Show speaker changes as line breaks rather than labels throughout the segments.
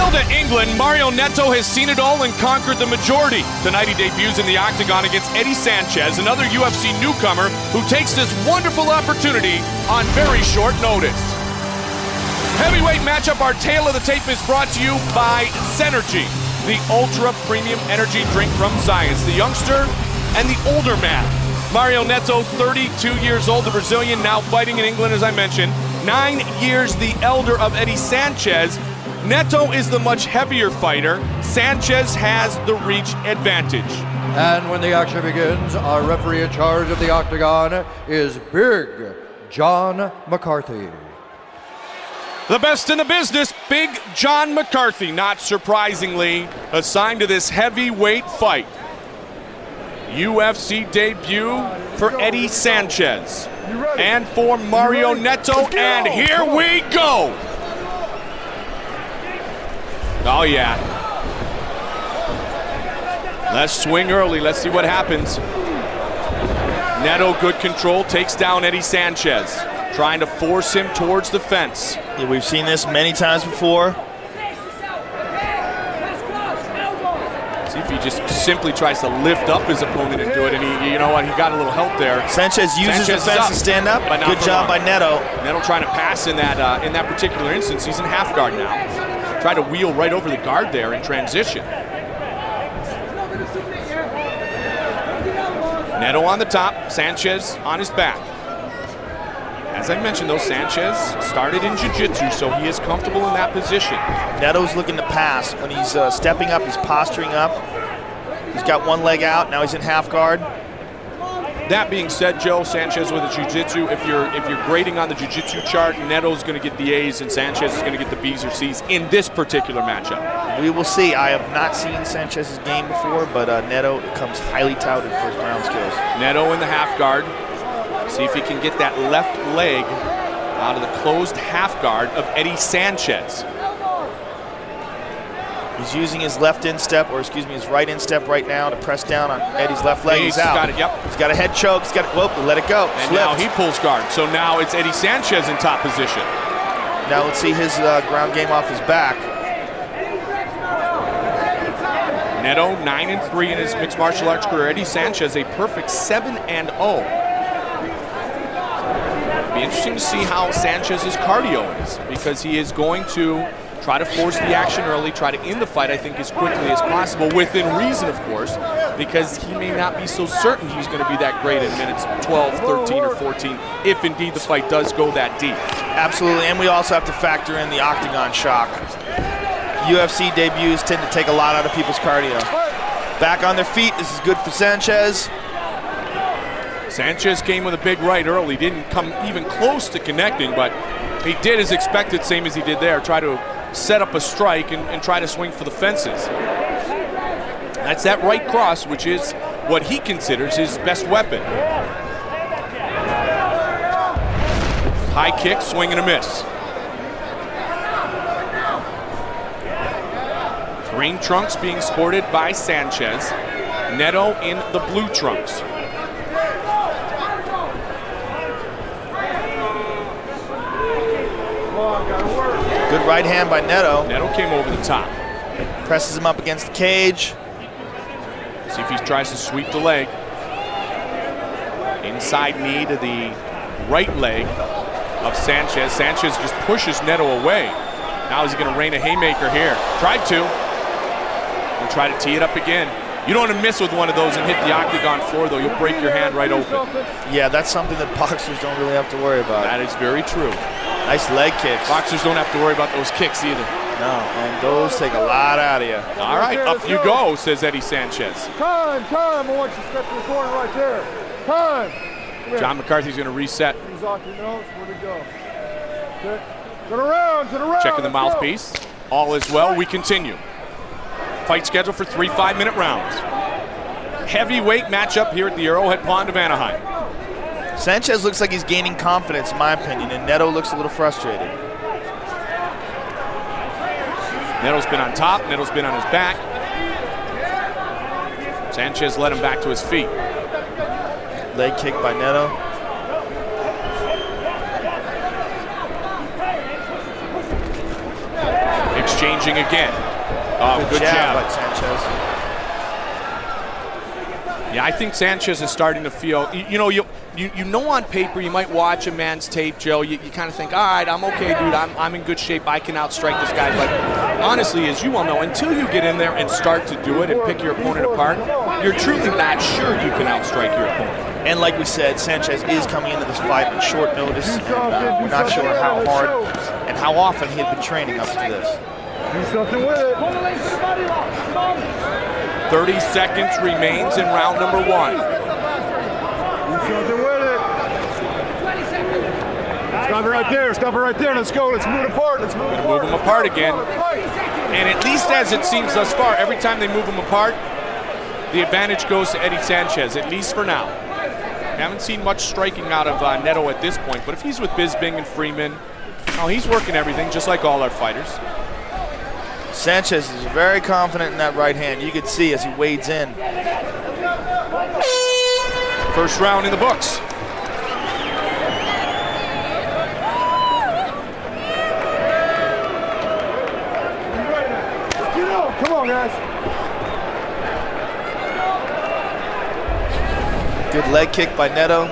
Hail to England. Mario Neto has seen it all and conquered the majority. Tonight he debuts in the octagon against Eddie Sanchez, another UFC newcomer who takes this wonderful opportunity on very short notice. Heavyweight matchup, our tale of the tape is brought to you by Zenergy, the ultra premium energy drink from science. The youngster and the older man. Mario Neto, 32 years old, the Brazilian, now fighting in England, as I mentioned. 9 years the elder of Eddie Sanchez. Neto is the much heavier fighter. Sanchez has the reach advantage.
And when the action begins, our referee in charge of the octagon is Big John McCarthy.
The best in the business, Big John McCarthy, not surprisingly, assigned to this heavyweight fight. UFC debut for Eddie Sanchez and for Mario Neto, and here we go. Oh yeah. Let's swing early, let's see what happens. Neto, good control, takes down Eddie Sanchez, trying to force him towards the fence.
Yeah, we've seen this many times before.
See if he just simply tries to lift up his opponent and do it, and he, you know what, he got a little help there.
Sanchez uses the fence to stand up. Good job by Neto.
Neto trying to pass in that particular instance. He's in half guard now. Tried to wheel right over the guard there in transition. Neto on the top, Sanchez on his back. As I mentioned, though, Sanchez started in jiu-jitsu, so he is comfortable in that position.
Neto's looking to pass. When he's stepping up, he's posturing up. He's got one leg out, now he's in half guard.
That being said, Joe, Sanchez with the jiu-jitsu, if you're grading on the jiu-jitsu chart, Neto's going to get the A's and Sanchez is going to get the B's or C's in this particular matchup.
We will see. I have not seen Sanchez's game before, but Neto comes highly touted for his ground skills.
Neto in the half guard. See if he can get that left leg out of the closed half guard of Eddie Sanchez.
He's using his left instep, or excuse me, his right instep right now to press down on Eddie's left leg. He's out.
Got it, yep.
He's got a head choke. He's got it. Whoop, let it go.
And
Slipped.
now he pulls guard. So now it's Eddie Sanchez in top position.
Now let's see his ground game off his back.
Neto 9-3 in his mixed martial arts career. Eddie Sanchez a perfect 7-0. Be interesting to see how Sanchez's cardio is, because he is going to try to force the action early, try to end the fight, I think, as quickly as possible, within reason, of course, because he may not be so certain he's going to be that great in minutes 12, 13, or 14, if indeed the fight does go that deep.
Absolutely, and we also have to factor in the octagon shock. UFC debuts tend to take a lot out of people's cardio. Back on their feet, this is good for Sanchez.
Sanchez came with a big right early, didn't come even close to connecting, but he did as expected, same as he did there, try to set up a strike and try to swing for the fences. That's that right cross, which is what he considers his best weapon. High kick, swing and a miss. Green trunks being sported by Sanchez. Neto in the blue trunks.
Good right hand by Neto.
Neto came over the top.
Presses him up against the cage.
See if he tries to sweep the leg. Inside knee to the right leg of Sanchez. Sanchez just pushes Neto away. Now is he going to rain a haymaker here? Tried to. He'll try to tee it up again. You don't want to miss with one of those and hit the octagon floor, though. You'll break your hand right open.
Yeah, that's something that boxers don't really have to worry about.
That is very true.
Nice leg kicks.
Boxers don't have to worry about those kicks either.
No, and those take a lot out of you.
All right, up you go, says Eddie Sanchez.
Time, I want you to step to the corner right there. Time.
John McCarthy's going to reset.
Ease off your nose, where to go. Okay. To the round.
Checking the mouthpiece. All is well, we continue. Fight scheduled for 3 5-minute rounds. Heavyweight matchup here at the Arrowhead Pond of Anaheim.
Sanchez looks like he's gaining confidence, in my opinion, and Neto looks a little frustrated.
Neto's been on top, Neto's been on his back. Sanchez led him back to his feet.
Leg kick by Neto.
exchanging again. Oh, good jab.
By Sanchez.
Yeah, I think Sanchez is starting to feel, you know on paper, you might watch a man's tape, Joe, you kind of think, all right, I'm okay, dude, I'm in good shape, I can outstrike this guy. But honestly, as you all know, until you get in there and start to do it and pick your opponent apart, you're truly not sure you can outstrike your opponent.
And like we said, Sanchez is coming into this fight on short notice. And, we're not sure how hard and how often he had been training up to this.
Do something with it.
30 seconds remains in round number 1.
Do something with it. Stop it right there. Stop it right there. Let's go. Let's move it apart. Let's move it apart.
Move them apart again. And at least as it seems thus far, every time they move them apart, the advantage goes to Eddie Sanchez, at least for now. Haven't seen much striking out of Neto at this point, but if he's with Bisping and Freeman, he's working everything just like all our fighters.
Sanchez is very confident in that right hand. You could see as he wades in.
First round in the books.
Come on, guys.
Good leg kick by Neto.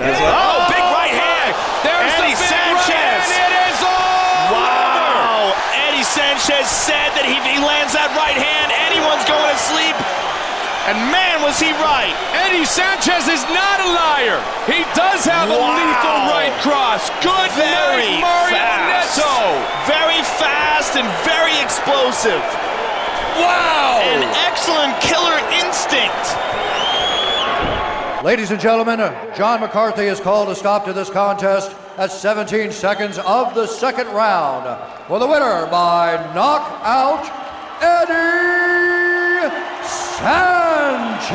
Oh, big right hand!
There's
Eddie
the big
Sanchez!
right hand. It is all
Wow! Eddie Sanchez said that if he lands that right hand, anyone's going to sleep. And man, was he right!
Eddie Sanchez is not a liar. He does have a lethal right cross. Good
Very
night, Mario
fast.
Neto.
Very fast and very explosive.
Wow!
An excellent killer instinct.
Ladies and gentlemen, John McCarthy is called to stop to this contest at 17 seconds of the second round. For the winner by knockout, Eddie Sanchez.